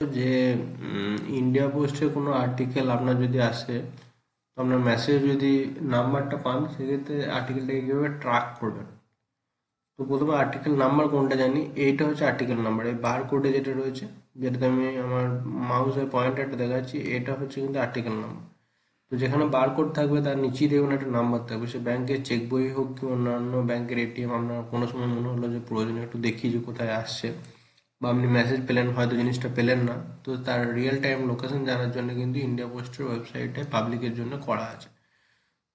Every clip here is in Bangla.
যে ইন্ডিয়া পোস্টের কোনো আর্টিকেল আপনার যদি আসে, তো আপনার মেসেজ যদি নাম্বারটা পান, সেক্ষেত্রে আর্টিকেলটাকে কীভাবে ট্র্যাক করবেন। তো প্রথমে আর্টিকেল নাম্বার কোনটা জানি, এইটা হচ্ছে আর্টিকেল নাম্বার। এই বার কোডে যেটা রয়েছে, যেটাতে আমি আমার মাউসের পয়েন্টারটা দেখাচ্ছি, এটা হচ্ছে কিন্তু আর্টিকেল নাম্বার। তো যেখানে বারকোড থাকবে তার নিচেই দেখবেন একটা নাম্বার থাকবে। সে ব্যাংকের চেক বই হোক কি অন্যান্য ব্যাংকের এটিএম, আপনার কোনো সময় মনে হলো যে প্রয়োজনে একটু দেখি যে কোথায় আসছে, বা আপনি মেসেজ পেলেন, হয়তো জিনিসটা পেলেন না, তো তার রিয়েল টাইম লোকেশন জানার জন্য কিন্তু ইন্ডিয়া পোস্টের ওয়েবসাইটে পাবলিকের জন্য করা আছে।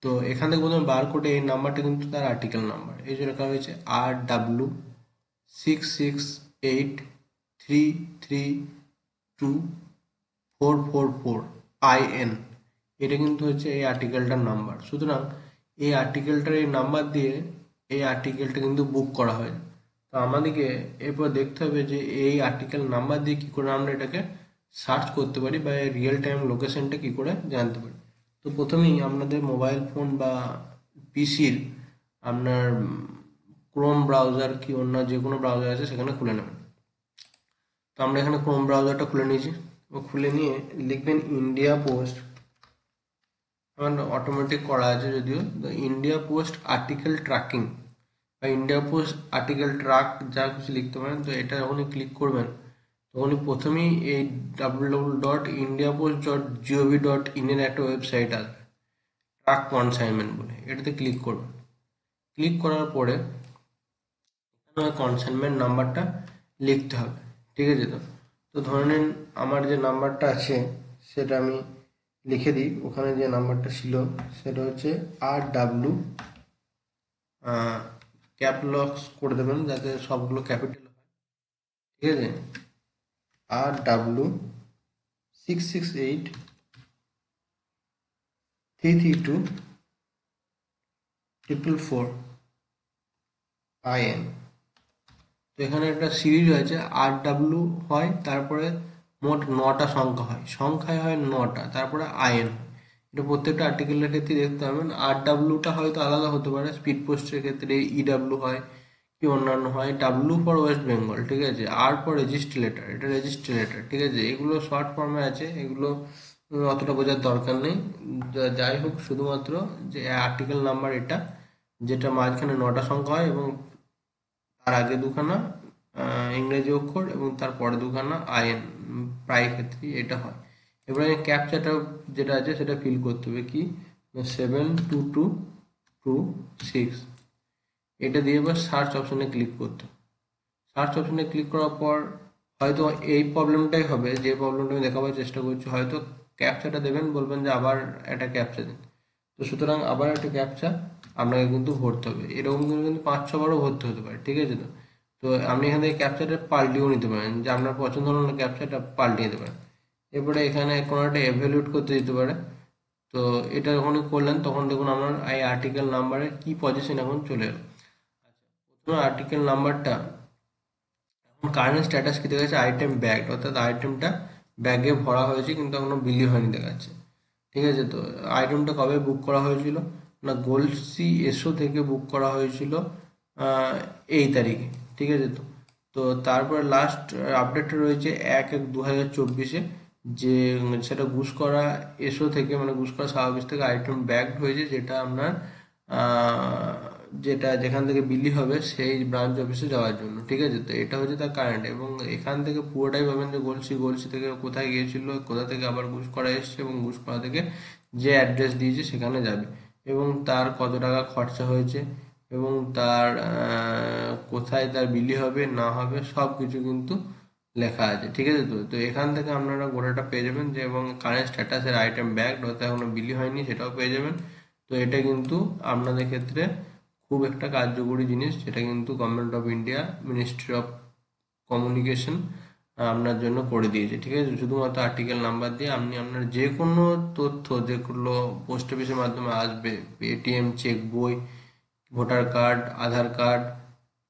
তো এখান থেকে প্রথমে বারকোডে এই নাম্বারটা কিন্তু তার আর্টিকেল নাম্বার, এই জন্য লেখা হয়েছে RW6683324444IN। এটা কিন্তু হচ্ছে এই আর্টিকেলটার নাম্বার। সুতরাং এই আর্টিকেলটার এই নাম্বার দিয়ে এই আর্টিকেলটা কিন্তু বুক করা হয়। তো আমাদেরকে এরপর দেখতে হবে যে এই আর্টিকেল নাম্বার দিয়ে কি করে আমরা এটাকে সার্চ করতে পারি, বা রিয়েল টাইম লোকেশনটা কি করে জানতে পারি। তো প্রথমেই আপনাদের মোবাইল ফোন বা পিসির আপনার ক্রোম ব্রাউজার কি অন্য যে কোনো ব্রাউজার আছে সেখানে খুলে নেবেন। তো আমরা এখানে ক্রোম ব্রাউজারটা খুলে নিয়েছি। খুলে নিয়ে লিখবেন ইন্ডিয়া পোস্ট। আমার অটোমেটিক করা আছে যদিও, ইন্ডিয়া পোস্ট আর্টিকেল ট্র্যাকিং বা ইন্ডিয়া পোস্ট আর্টিকেল ট্র্যাক, যা কিছু লিখতে পারেন। তো এটা যখনই ক্লিক করবেন, তখনই প্রথমেই এই www.indiapost.gov.in এর একটা ওয়েবসাইট আসবে, ট্র্যাক কনসাইনমেন্ট বলে। এটাতে ক্লিক করবেন। ক্লিক করার পরে এখানে কনসাইনমেন্ট নাম্বারটা লিখতে হবে, ঠিক আছে। তো ধরে নিন আমার যে নাম্বারটা আছে সেটা আমি লিখে দিই। ওখানে যে নাম্বারটা ছিল সেটা হচ্ছে RW, ক্যাপলক্স করে দেবেন যাতে সবগুলো ক্যাপিটাল হয়, ঠিক আছে। RW6683324444IN। তো এখানে একটা সিরিজ হয়েছে, RW হয়, তারপরে মোট 9টা সংখ্যা হয়, সংখ্যায় হয় 9টা, তারপরে IN। এটা প্রত্যেকটা আর্টিকেলের ক্ষেত্রে দেখতে পাবেন। RWটা হয়তো আলাদা হতে পারে, স্পিড পোস্টের ক্ষেত্রে EW হয় কি অন্যান্য হয়। W ফর ওয়েস্ট বেঙ্গল, ঠিক আছে। R ফর রেজিস্ট্রেটর, এটা রেজিস্ট্রেটর, ঠিক আছে। এগুলো শর্ট ফর্মে আছে, এগুলো অতটা বোঝার দরকার নেই। যাই হোক, শুধুমাত্র যে আর্টিকেল নাম্বার এটা, যেটা মাঝখানে 9টা সংখ্যা হয় এবং তার আগে দুখানা ইংরেজি অক্ষর এবং তার পরে দুখানা IN, প্রায় ক্ষেত্রে এটা হয়। এবারে ক্যাপচাটা যেটা আছে সেটা ফিল করতে হবে, কি 72226, এটা দিয়ে এবার সার্চ অপশনে ক্লিক করতে হবে। সার্চ অপশনে ক্লিক করার পর হয়তো এই প্রবলেমটাই হবে, যে প্রবলেমটা আমি দেখাবার চেষ্টা করছি। হয়তো ক্যাপচাটা দেবেন, বলবেন যে আবার একটা ক্যাপচা দিন। তো সুতরাং আবার একটা ক্যাপচা আপনাকে কিন্তু ভরতে হবে। এরকম কিন্তু 5-6 বারও ভরতে হতে পারে, ঠিক আছে। তো আপনি এখান থেকে ক্যাপচাটা পাল্টিয়েও নিতে পারেন, যে আপনার পছন্দ হলো না ক্যাপচাটা পাল্টিয়ে নিতে পারেন। এরপরে এখানে কোনো একটা এভ্যালুয়েট করতে দিতে পারে। তো এটা যখনই করলেন তখন দেখুন আমার এই আর্টিকেল নাম্বারের কি পজিশন এখন চলে এলো। প্রথমে আর্টিকেল নাম্বারটা এখন কারেন্ট স্ট্যাটাস কি দেখাচ্ছে, আইটেম ব্যাগ, অর্থাৎ আইটেমটা ব্যাগে ভরা হয়েছে কিন্তু এখনো বিলি হয়নি দেখাচ্ছে, ঠিক আছে। তো আইটেমটা কবে বুক করা হয়েছিল না, গোলসি এসও থেকে বুক করা হয়েছিল এই তারিখে, ঠিক আছে। তো তো তারপরে লাস্ট আপডেটটা রয়েছে 1/1/2024, যে সেটা গুসকরা এসও থেকে, মানে গুসকরা সাব অফিস থেকে আইটেম ব্যাগড হয়েছে, যেটা আপনার যেটা যেখান থেকে বিলি হবে সেই ব্রাঞ্চ অফিসে যাওয়ার জন্য, ঠিক আছে। তো এটা হচ্ছে তার কারেন্ট, এবং এখান থেকে পুরোটাই পাবেন যে গলসি থেকে কোথায় গিয়েছিল, কোথা থেকে আবার গুসকরা এসছে, এবং গুসকরা থেকে যে অ্যাড্রেস দিয়েছে সেখানে যাবে, এবং তার কত টাকা খরচা হয়েছে, এবং তার কোথায় তার বিলি হবে না হবে সব কিছু কিন্তু লেখা আছে, ঠিক আছে। তো তো এখান থেকে আপনারা গোটাটা পেয়ে যাবেন, যে এবং কারেন্ট স্ট্যাটাসের আইটেম ব্যাগ অর্থাৎ এখনো বিলি হয়নি সেটাও পেয়ে যাবেন। তো এটা কিন্তু আপনাদের ক্ষেত্রে খুব একটা কার্যকরী জিনিস, যেটা কিন্তু government of India, ministry of communication আপনার জন্য করে দিয়েছে, ঠিক আছে। শুধুমাত্র আর্টিকেল নাম্বার দিয়ে আপনি আপনার যে কোনো তথ্য, যেগুলো পোস্ট অফিসের মাধ্যমে আসবে, এটিএম, চেক বই, ভোটার কার্ড, আধার কার্ড,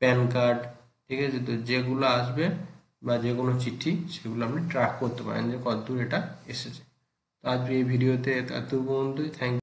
প্যান কার্ড, ঠিক আছে, তো যেগুলো আসবে বা যে কোনো চিঠি, সেগুলো আপনি ট্র্যাক করতে পারেন যে কতদূর এটা এসেছে। তো আজ এই ভিডিওতে এত পর্যন্তই। থ্যাংক